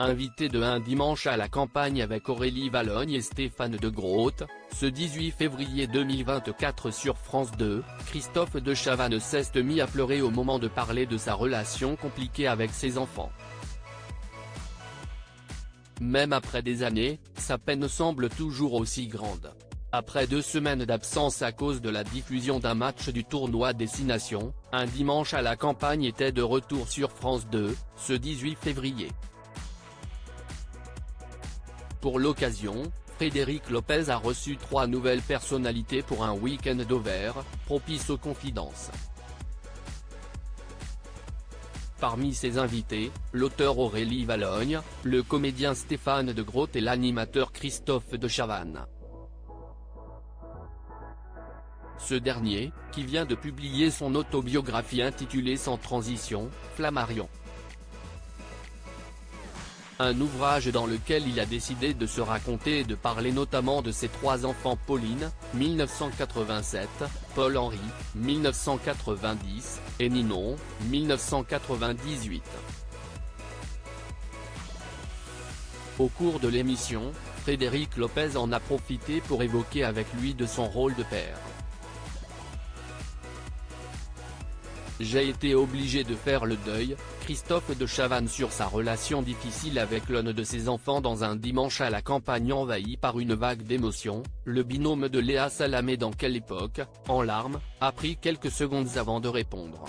Invité de Un dimanche à la campagne avec Aurélie Valogne et Stéphane de Groot, ce 18 février 2024 sur France 2, Christophe de Chavannes s'est mis à pleurer au moment de parler de sa relation compliquée avec ses enfants. Même après des années, sa peine semble toujours aussi grande. Après 2 semaines d'absence à cause de la diffusion d'un match du tournoi Destination, Un dimanche à la campagne était de retour sur France 2, ce 18 février. Pour l'occasion, Frédéric Lopez a reçu 3 nouvelles personnalités pour un week-end over, propice aux confidences. Parmi ses invités, l'auteur Aurélie Valogne, le comédien Stéphane de Groot et l'animateur Christophe de Chavannes. Ce dernier, qui vient de publier son autobiographie intitulée Sans transition, Flammarion. Un ouvrage dans lequel il a décidé de se raconter et de parler notamment de ses 3 enfants Pauline, 1987, Paul-Henri, 1990, et Ninon, 1998. Au cours de l'émission, Frédéric Lopez en a profité pour évoquer avec lui de son rôle de père. J'ai été obligé de faire le deuil, Christophe de Chavannes sur sa relation difficile avec l'un de ses enfants dans Un dimanche à la campagne envahi par une vague d'émotions, le binôme de Léa Salamé dans Quelle époque, en larmes, a pris quelques secondes avant de répondre.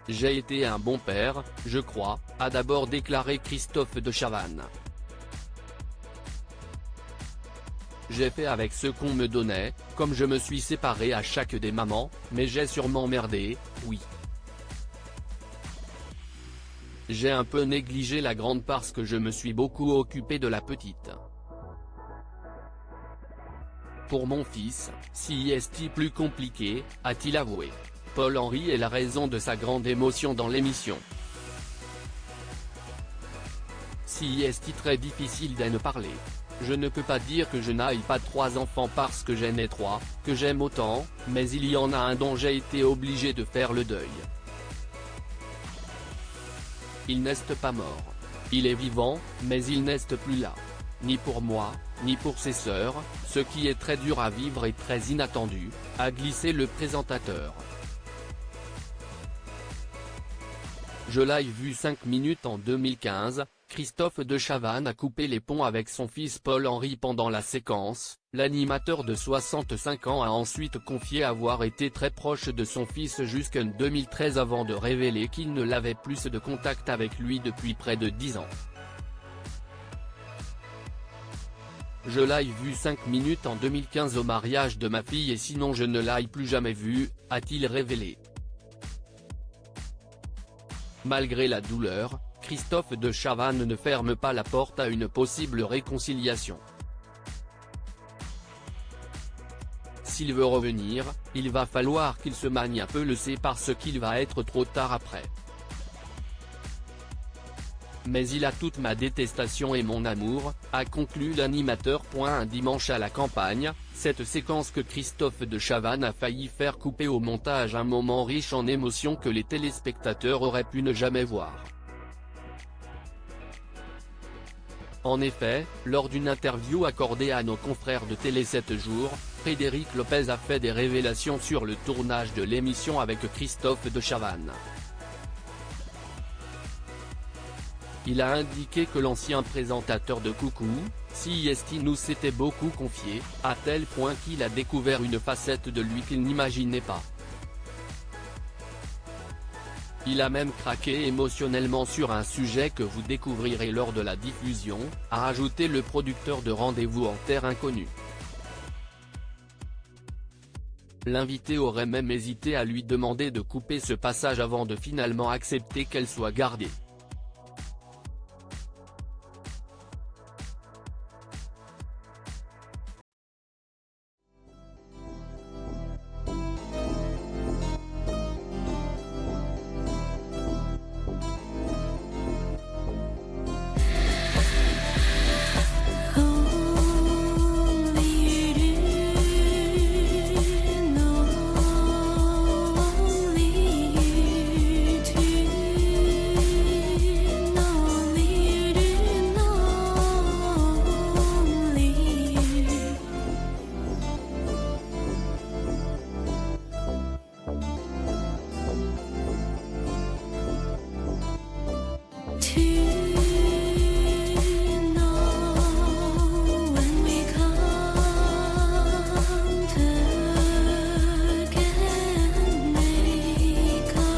J'ai été un bon père, je crois, a d'abord déclaré Christophe de Chavannes. J'ai fait avec ce qu'on me donnait, comme je me suis séparé à chaque des mamans, mais j'ai sûrement merdé, oui. J'ai un peu négligé la grande parce que je me suis beaucoup occupé de la petite. Pour mon fils, si est plus compliqué, a-t-il avoué. Paul-Henri est la raison de sa grande émotion dans l'émission. Si est très difficile d'en parler. Je ne peux pas dire que je n'aille pas 3 enfants parce que j'en ai 3, que j'aime autant, mais il y en a un dont j'ai été obligé de faire le deuil. Il n'est pas mort. Il est vivant, mais il n'est plus là. Ni pour moi, ni pour ses sœurs, ce qui est très dur à vivre et très inattendu, a glissé le présentateur. Je l'ai vu 5 minutes en 2015. Christophe de Chavannes a coupé les ponts avec son fils Paul-Henri pendant la séquence. L'animateur de 65 ans a ensuite confié avoir été très proche de son fils jusqu'en 2013 avant de révéler qu'il ne l'avait plus de contact avec lui depuis près de 10 ans. Je l'ai vu 5 minutes en 2015 au mariage de ma fille et sinon je ne l'ai plus jamais vu, a-t-il révélé. Malgré la douleur, Christophe de Chavannes ne ferme pas la porte à une possible réconciliation. S'il veut revenir, il va falloir qu'il se manie un peu le sait parce qu'il va être trop tard après. Mais il a toute ma détestation et mon amour, a conclu l'animateur. Un dimanche à la campagne, cette séquence que Christophe de Chavannes a failli faire couper au montage, un moment riche en émotions que les téléspectateurs auraient pu ne jamais voir. En effet, lors d'une interview accordée à nos confrères de Télé 7 jours, Frédéric Lopez a fait des révélations sur le tournage de l'émission avec Christophe de Chavannes. Il a indiqué que l'ancien présentateur de Coucou, CIST nous s'était beaucoup confié, à tel point qu'il a découvert une facette de lui qu'il n'imaginait pas. Il a même craqué émotionnellement sur un sujet que vous découvrirez lors de la diffusion, a ajouté le producteur de Rendez-vous en terre inconnue. L'invité aurait même hésité à lui demander de couper ce passage avant de finalement accepter qu'elle soit gardée.